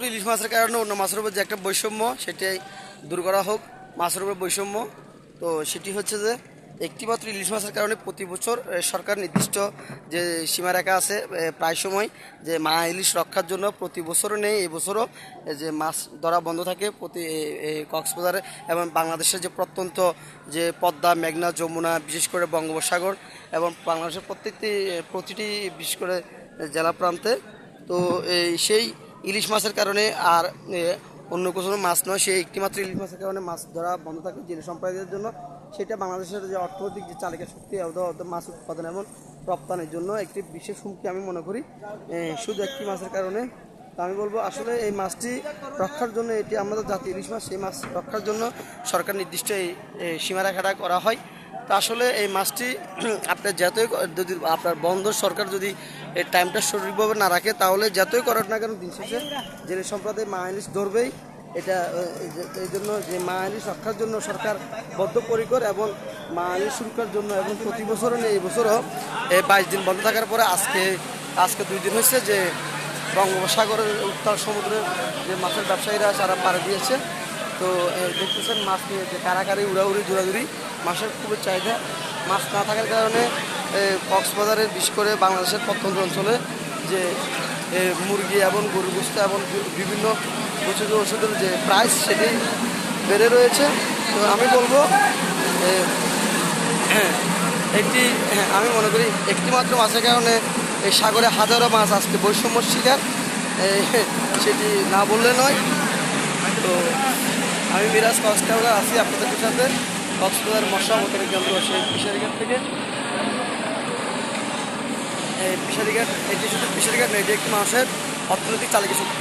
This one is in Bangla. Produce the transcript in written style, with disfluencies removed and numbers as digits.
ইলিশ মাছের কারণে অন্য মাছের উপর যে একটা বৈষম্য সেটাই দূর করা হোক। মাছের উপর বৈষম্য তো সেটি হচ্ছে যে একটিমাত্র ইলিশ মাছের কারণে প্রতি বছর সরকার নির্দিষ্ট যে সীমারেখা আছে প্রায় সময় যে মা ইলিশ রক্ষার জন্য প্রতি বছরও নেই, এই বছরও যে মাছ ধরা বন্ধ থাকে কক্সবাজারে এবং বাংলাদেশের যে প্রত্যন্ত যে পদ্মা, মেঘনা, যমুনা, বিশেষ করে বঙ্গোপসাগর এবং বাংলাদেশের প্রতিটি বিশেষ করে জেলা প্রান্তে। তো সেই ইলিশ মাছের কারণে আর অন্য কোনো মাছ নয়, সেই একটিমাত্র ইলিশ মাছের কারণে মাছ ধরা বন্ধ থাকে জেলে সম্প্রদায়ের জন্য। সেটা বাংলাদেশের যে অর্থনৈতিক যে চালিকা শক্তি মাছ উৎপাদন এবং রপ্তানির জন্য একটি বিশেষ হুমকি আমি মনে করি শুধু একটি মাছের কারণে। তো আমি বলবো আসলে এই মাছটি রক্ষার জন্য, এটি আমাদের জাতীয় ইলিশ মাছ, সেই মাছ রক্ষার জন্য সরকার নির্দিষ্ট এই সীমারেখাটা করা হয়। তো আসলে এই মাছটি আপনার যতই যদি আপনার বন্দর সরকার যদি এই টাইমটা সঠিকভাবে না রাখে তাহলে যতই করার না কেন দিন শেষে জেলে সম্প্রদায় মা ইলিশ ধরবেই। এটা এই জন্য যে মা ইলিশ রক্ষার জন্য সরকার বদ্ধপরিকর এবং মা ইলিশ সুরক্ষার জন্য এবং প্রতি বছরও নেই, এই বছরও 22 দিন বন্ধ থাকার পরে আজকে 2 দিন হচ্ছে যে বঙ্গোপসাগরের উত্তাল সমুদ্রের যে মাছের ব্যবসায়ীরা তারা পাড়ি দিয়েছে। তো দেখতেছেন মাছ নিয়ে যে কারাকারি উড়াউড়ি দৌড়াদৌড়ি, মাছের খুবই চাহিদা। মাছ না থাকার কারণে কক্সবাজারের বিশেষ করে বাংলাদেশের প্রত্যন্ত অঞ্চলে যে মুরগি এবং গরু গোশত এবং বিভিন্ন ওষুধের যে প্রাইস সেটি বেড়ে রয়েছে। তো আমি বলবো আমি মনে করি একটিমাত্র মাছের কারণে এই সাগরে হাজারো মাছ আজকে বৈষম্যর শিকার, সেটি না বললে নয়। তো আমি মিরাজ কক্সবাজার আছি আপনাদের সাথে, কক্সবাজার মৎস্য অবতরণ কেন্দ্র সেই ফিশারিঘাট থেকে। এই ফিশারিঘাট এটি শুধু ফিশারিঘাট নয়, এটি একটি মানুষের অর্থনৈতিক চালিকা শক্তি।